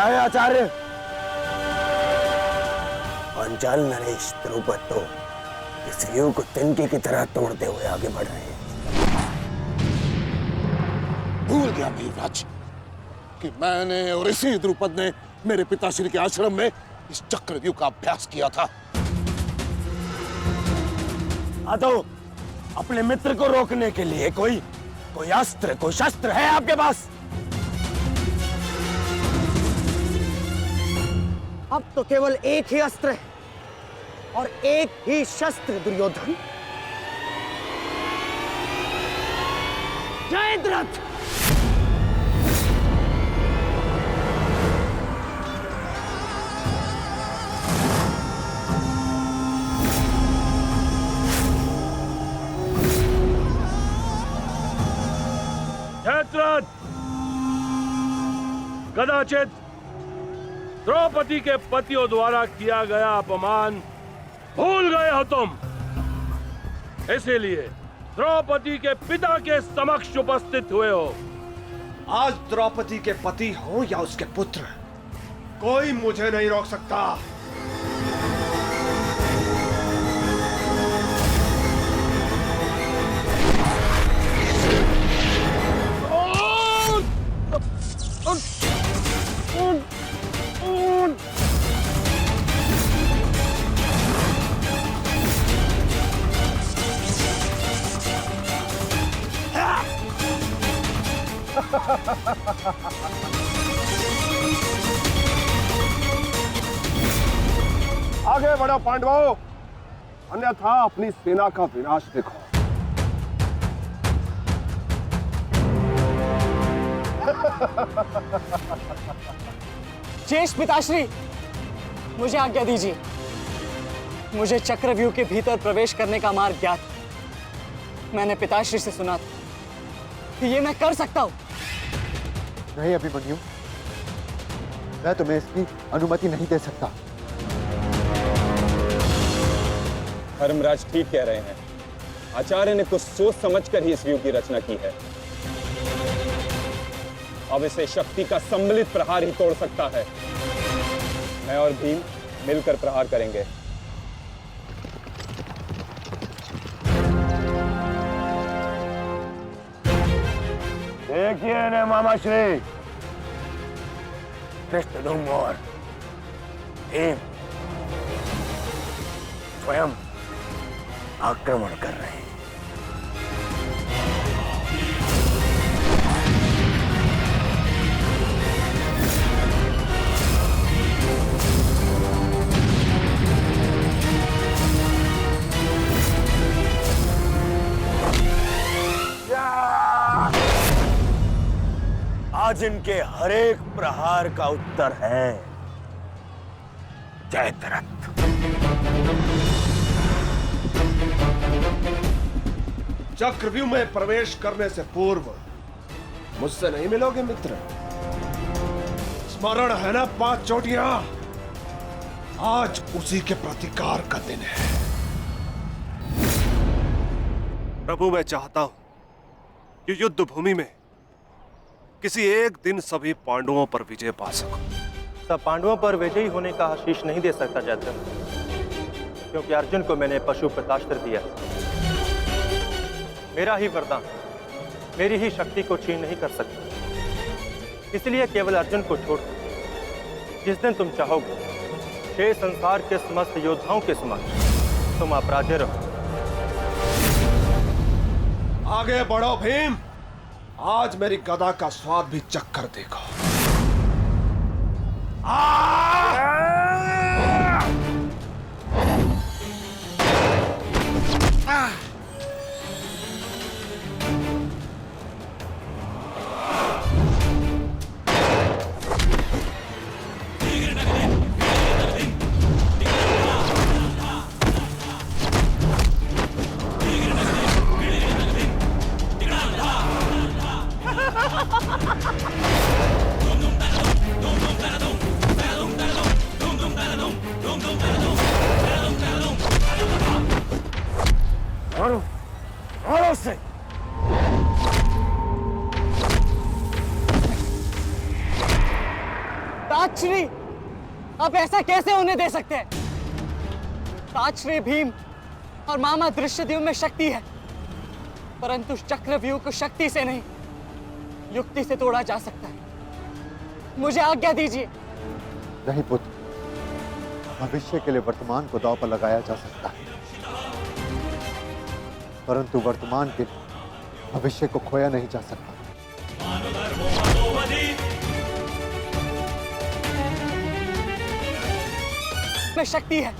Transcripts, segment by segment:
है आचार्य? पांचाल नरेश द्रुपद तो इस व्यूह को तिनके की तरह तोड़ते हुए आगे बढ़ रहे हैं। भूल गया मेघराज कि मैंने और इसी द्रुपद ने मेरे पिताश्री के आश्रम में इस चक्रव्यूह का अभ्यास किया था। तो अपने मित्र को रोकने के लिए कोई अस्त्र, कोई शस्त्र है आपके पास? अब तो केवल एक ही अस्त्र है और एक ही शस्त्र दुर्योधन। जयद्रथ! जयद्रथ, कदाचित द्रौपदी के पतियों द्वारा किया गया अपमान भूल गए हो तुम। इसीलिए द्रौपदी के पिता के समक्ष उपस्थित हुए हो। आज द्रौपदी के पति हो या उसके पुत्र, कोई मुझे नहीं रोक सकता। आगे बढ़ो पांडवों, अन्यथा अपनी सेना का विनाश देखो। शेष पिताश्री, मुझे आज्ञा दीजिए। मुझे चक्रव्यूह के भीतर प्रवेश करने का मार्ग ज्ञात। मैंने पिताश्री से सुना था कि ये मैं कर सकता हूं। नहीं अभिमन्यु, मैं तुम्हें इसकी अनुमति नहीं दे सकता। धर्मराज ठीक कह रहे हैं। आचार्य ने कुछ सोच समझकर ही इस व्यूह की रचना की है। अब इसे शक्ति का सम्मिलित प्रहार ही तोड़ सकता है। मैं और भीम मिलकर प्रहार करेंगे। देखिए ने मामा श्री, धृष्टद्युम्न और भीम स्वयं आक्रमण कर रहे हैं। आज इनके हर एक प्रहार का उत्तर है जयद्रथ। चक्रव्यूह में प्रवेश करने से पूर्व मुझसे नहीं मिलोगे मित्र? स्मरण है ना 5 चोटियां? आज उसी के प्रतिकार का दिन है। प्रभु, मैं चाहता हूं कि युद्ध भूमि में किसी एक दिन सभी पांडवों पर विजय पा सकूं। सब पांडवों पर विजयी होने का आशीष नहीं दे सकता जयद्रथ, क्योंकि अर्जुन को मैंने पशुपतास्त्र दिया। मेरा ही वरदान मेरी ही शक्ति को छीन नहीं कर सकता। इसलिए केवल अर्जुन को छोड़ जिस दिन तुम चाहोगे, शेष संसार के समस्त योद्धाओं के समक्ष तुम अपराजय रहो। आगे बढ़ो भीम, आज मेरी गदा का स्वाद भी चक्कर देखो। मारो से। तात! ताक्षरी, आप ऐसा कैसे होने दे सकते हैं? ताक्षरी भीम और मामा दृश्यद्युम्न में शक्ति है, परंतु चक्रव्यूह को शक्ति से नहीं, युक्ति से तोड़ा जा सकता है। मुझे आज्ञा दीजिए। नहीं पुत्र, भविष्य के लिए वर्तमान को दांव पर लगाया जा सकता है, परंतु वर्तमान के लिए भविष्य को खोया नहीं जा सकता। में शक्ति है,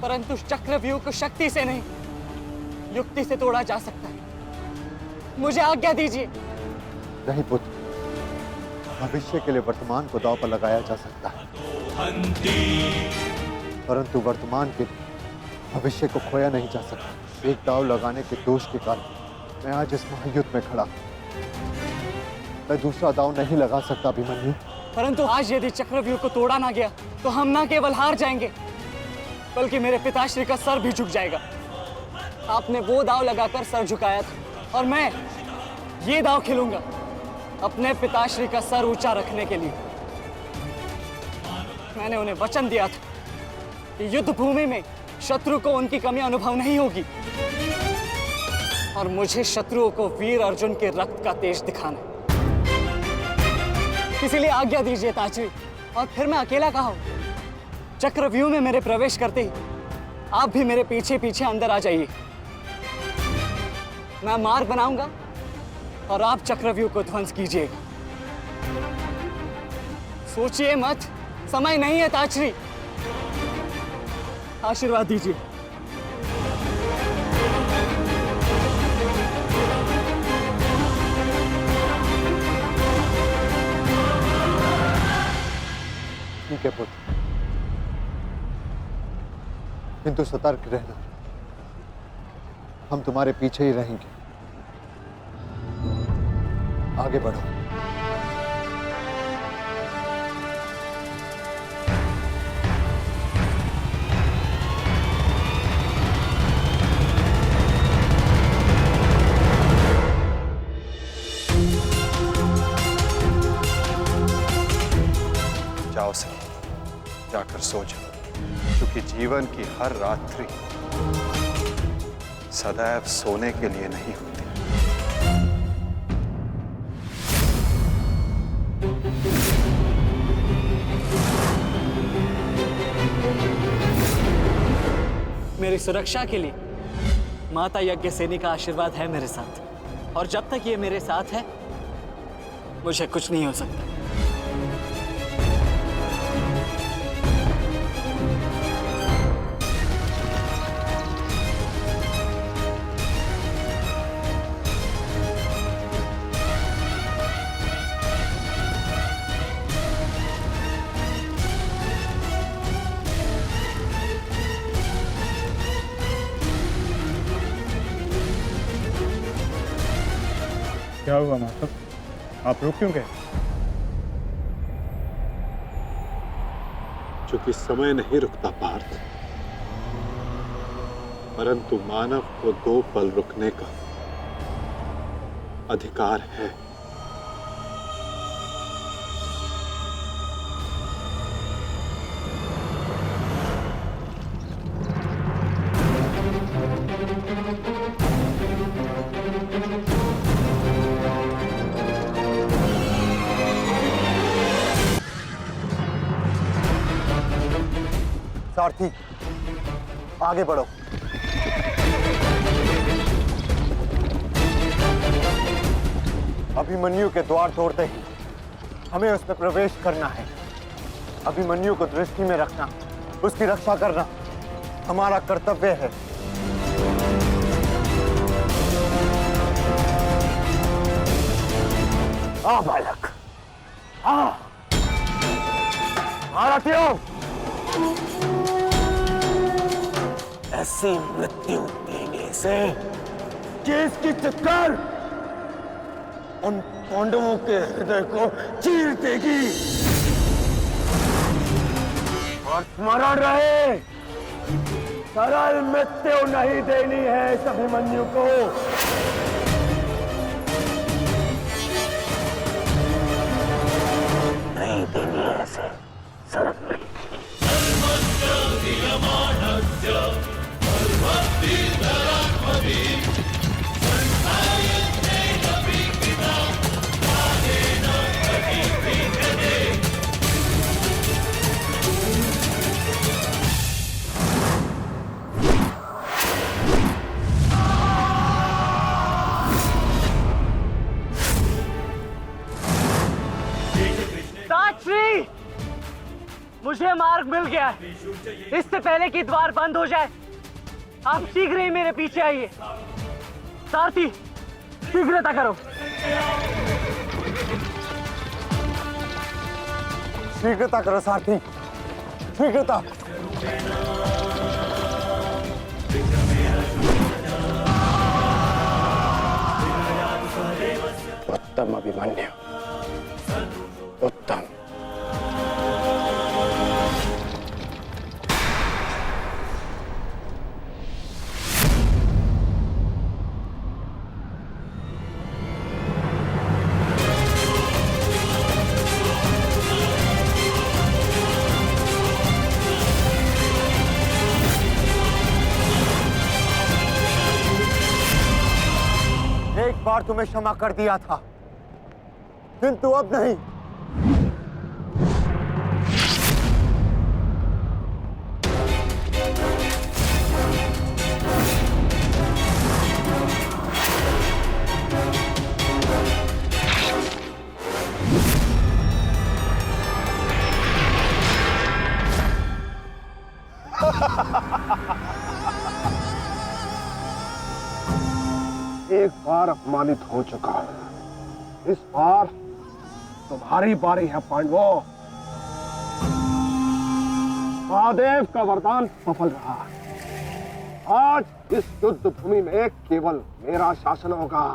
परंतु चक्रव्यूह को शक्ति से नहीं, युक्ति से तोड़ा जा सकता है। मुझे आज्ञा दीजिए। नहीं पुत्र, भविष्य के लिए वर्तमान को दांव पर लगाया जा सकता है, परंतु वर्तमान के लिए भविष्य को खोया नहीं जा सकता। एक दांव लगाने के दोष के कारण मैं आज इस महायुद्ध में खड़ा हूं। मैं दूसरा दांव नहीं लगा सकता अभिमन्यु। परंतु आज यदि चक्रव्यूह को तोड़ा ना गया तो हम ना केवल हार जाएंगे, बल्कि मेरे पिताश्री का सर भी झुक जाएगा। आपने वो दांव लगाकर सर झुकाया था और मैं ये दांव खेलूंगा अपने पिताश्री का सर ऊंचा रखने के लिए। मैंने उन्हें वचन दिया था कि युद्ध भूमि में शत्रु को उनकी कमी अनुभव नहीं होगी, और मुझे शत्रुओं को वीर अर्जुन के रक्त का तेज दिखाना है। इसीलिए आज्ञा दीजिए ताक्षरी, और फिर मैं अकेला कहाँ हूं? चक्रव्यूह में मेरे प्रवेश करते ही आप भी मेरे पीछे पीछे अंदर आ जाइए। मैं मार्ग बनाऊंगा और आप चक्रव्यूह को ध्वंस कीजिएगा। सोचिए मत, समय नहीं है ताक्षरी। आशीर्वाद दीजिए। ठीक है पुत्र, किंतु सतर्क रहना। हम तुम्हारे पीछे ही रहेंगे। आगे बढ़ो। जाओ सही, जाकर सो जाओ, क्योंकि जीवन की हर रात्रि सदैव सोने के लिए नहीं होती। मेरी सुरक्षा के लिए माता यज्ञसेनी का आशीर्वाद है मेरे साथ, और जब तक ये मेरे साथ है मुझे कुछ नहीं हो सकता। क्या हुआ माधव, आप रुक क्यों गए? चूंकि समय नहीं रुकता पार्थ, परंतु मानव को 2 पल रुकने का अधिकार है। सारथी, आगे बढ़ो। अभिमन्यु के द्वार तोड़ते ही हमें उसमें प्रवेश करना है। अभिमन्यु को दृष्टि में रखना, उसकी रक्षा करना हमारा कर्तव्य है। आ बालक, आ महारथियों, ऐसी मृत्यु देने से कि इसकी चित्कार उन पांडवों के हृदय को चीर देगी। और स्मरण रहे, सरल मृत्यु नहीं देनी है इस अभिमन्यु को। नहीं नहीं देनी है ऐसे सड़क में। साक्षी, मुझे मार्ग मिल गया है। इससे पहले कि द्वार बंद हो जाए, आप शीघ्र ही मेरे पीछे आइए। सारथी, शीघ्रता करो। शीघ्रता करो सारथी, शीघ्रता। उत्तम अभिमन्यु, उत्तम। एक बार तुम्हें क्षमा कर दिया था, किंतु अब नहीं। एक बार अपमानित हो चुका हूं, इस बार तुम्हारी बारी है पांडवों। महादेव का वरदान सफल रहा। आज इस युद्ध भूमि में केवल मेरा शासन होगा,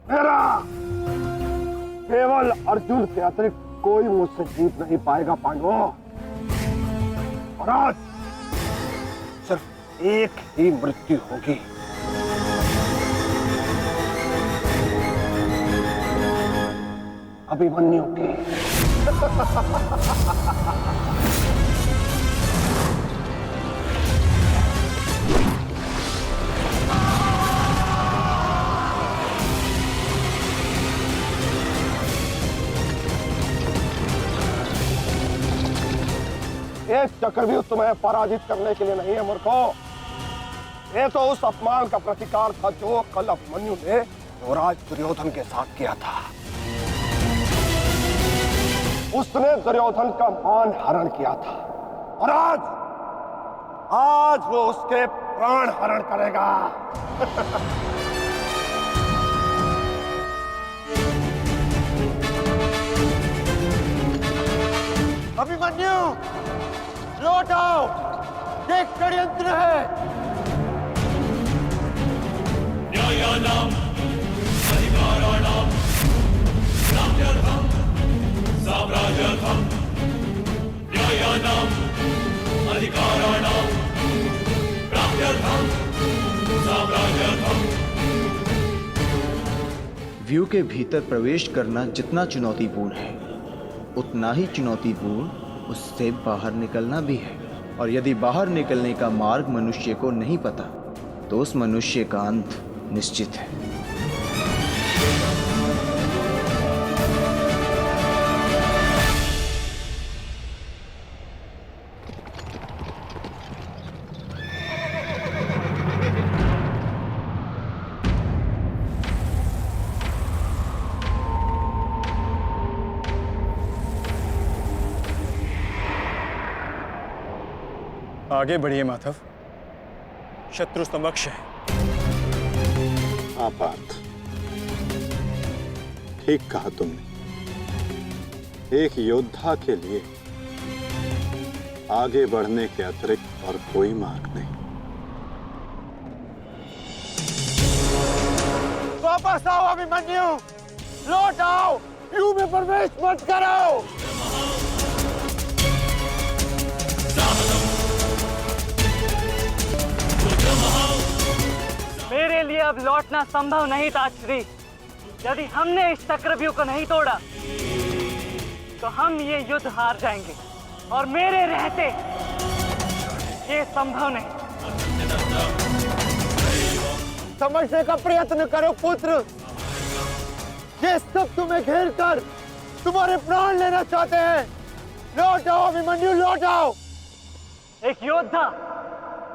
मेरा। केवल अर्जुन के अतिरिक्त कोई मुझसे जीत नहीं पाएगा पांडवों। और आज सिर्फ एक ही मृत्यु होगी। अभिमन्यु की। एक चक्रव्यूह तुम्हें पराजित करने के लिए नहीं है मूर्खों। ये तो उस अपमान का प्रतिकार था जो कल अभिमन्यु ने युवराज दुर्योधन के साथ किया था। उसने दुर्योधन का मान हरण किया था और आज वो उसके प्राण हरण करेगा। अभिमन्यु, लौट आओ, ये षड्यंत्र है। न्यायानाम अधिकाराणाम राम्यर्थम साम्राज्यर्थम। न्यायानाम अधिकाराणाम राम्यर्थम साम्राज्यर्थम। व्यू के भीतर प्रवेश करना जितना चुनौतीपूर्ण है, उतना ही चुनौतीपूर्ण उससे बाहर निकलना भी है। और यदि बाहर निकलने का मार्ग मनुष्य को नहीं पता, तो उस मनुष्य का अंत निश्चित है। आगे बढ़िए माधव, शत्रु समक्ष है। हाँ पार्थ, ठीक कहा तुमने। एक योद्धा के लिए आगे बढ़ने के अतिरिक्त और कोई मार्ग नहीं। वापस आओ अभिमन्यु, लौट आओ, व्यू में प्रवेश मत करो। मेरे लिए अब लौटना संभव नहीं था श्री। यदि हमने इस चक्रव्यूह को नहीं तोड़ा, तो हम ये युद्ध हार जाएंगे और मेरे रहते ये संभव नहीं। समझने का प्रयत्न करो पुत्र, ये सब तुम्हें घेर कर तुम्हारे प्राण लेना चाहते हैं। लौट आओ अभिमन्यु, लौट आओ। एक योद्धा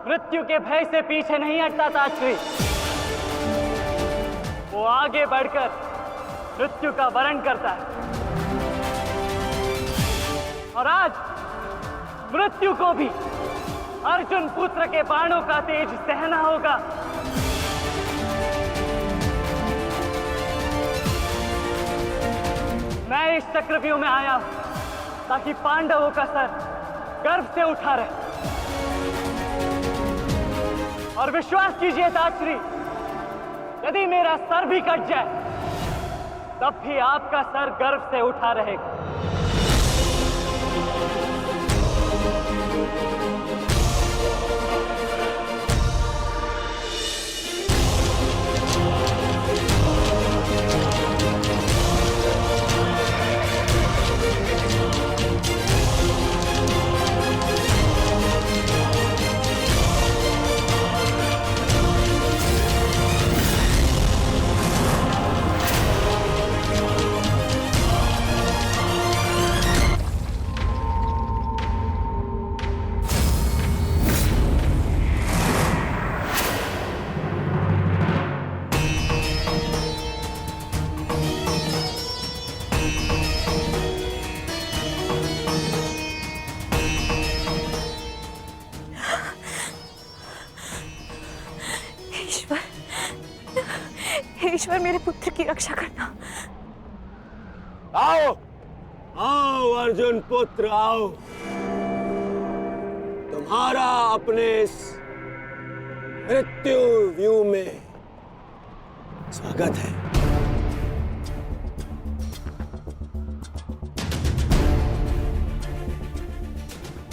मृत्यु के भय से पीछे नहीं हटता ताश्री, वो आगे बढ़कर मृत्यु का वरण करता है। और आज मृत्यु को भी अर्जुन पुत्र के बाणों का तेज सहना होगा। मैं इस चक्रव्यूह में आया हूं ताकि पांडवों का सर गर्व से उठा रहे। और विश्वास कीजिए ताश्री, यदि मेरा सर भी कट जाए तब भी आपका सर गर्व से उठा रहेगा। ईश्वर मेरे पुत्र की रक्षा करना। आओ आओ अर्जुन पुत्र आओ, तुम्हारा अपने इस मृत्यु व्यू में स्वागत है।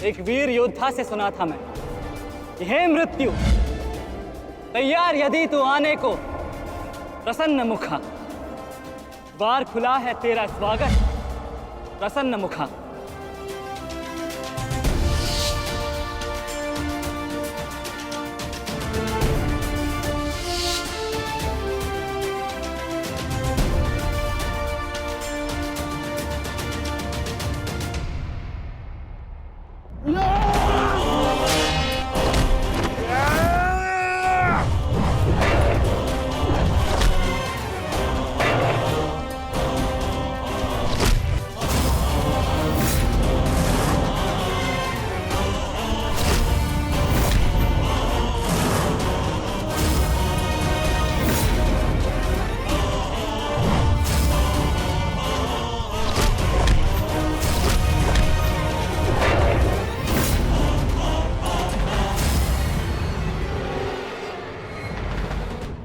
एक वीर योद्धा से सुना था मैं, हे मृत्यु तैयार यदि तू आने को, प्रसन्न मुखा द्वार खुला है तेरा स्वागत, प्रसन्न मुखा।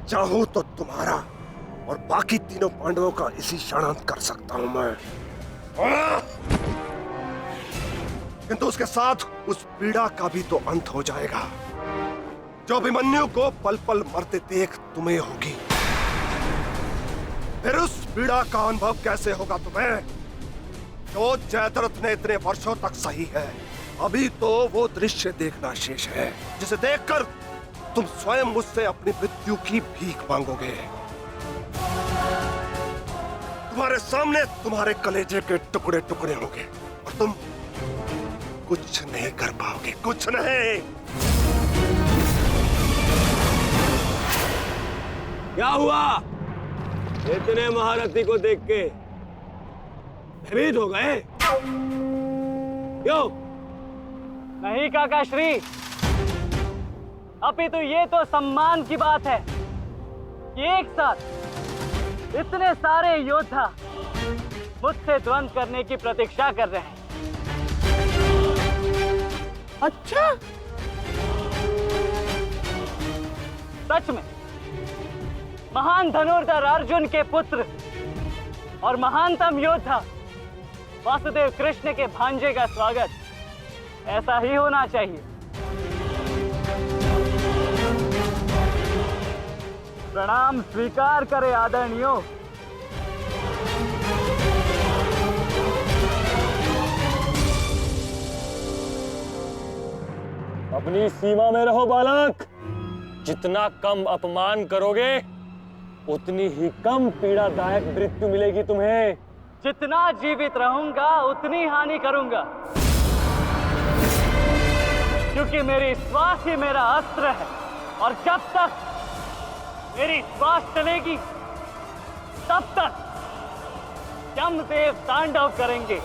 चाहूं तो तुम्हारा और बाकी तीनों पांडवों का इसी क्षण अंत कर सकता हूं मैं, किंतु उसके साथ उस पीड़ा का भी तो अंत हो जाएगा जो अभिमन्यु को पल पल मरते देख तुम्हें होगी। फिर उस पीड़ा का अनुभव कैसे होगा तुम्हें जो जयद्रथ ने इतने वर्षों तक सही है। अभी तो वो दृश्य देखना शेष है जिसे देखकर तुम स्वयं मुझसे अपनी मृत्यु की भीख मांगोगे। तुम्हारे सामने तुम्हारे कलेजे के टुकड़े टुकड़े होंगे और तुम कुछ नहीं कर पाओगे, कुछ नहीं। क्या हुआ? इतने महारथी को देख के भयभीत हो गए? क्यों? नहीं काका श्री, अभी तो ये तो सम्मान की बात है कि एक साथ इतने सारे योद्धा मुझसे द्वंद्व करने की प्रतीक्षा कर रहे हैं। अच्छा, सच में महान धनुर्धर अर्जुन के पुत्र और महानतम योद्धा वासुदेव कृष्ण के भांजे का स्वागत ऐसा ही होना चाहिए। प्रणाम स्वीकार करे आदरणीयों। अपनी सीमा में रहो बालक। जितना कम अपमान करोगे उतनी ही कम पीड़ादायक मृत्यु मिलेगी तुम्हें। जितना जीवित रहूंगा उतनी हानि करूंगा, क्योंकि मेरी श्वास ही मेरा अस्त्र है। और जब तक मेरी श्वास चलेगी तब तक यमदेव तांडव करेंगे।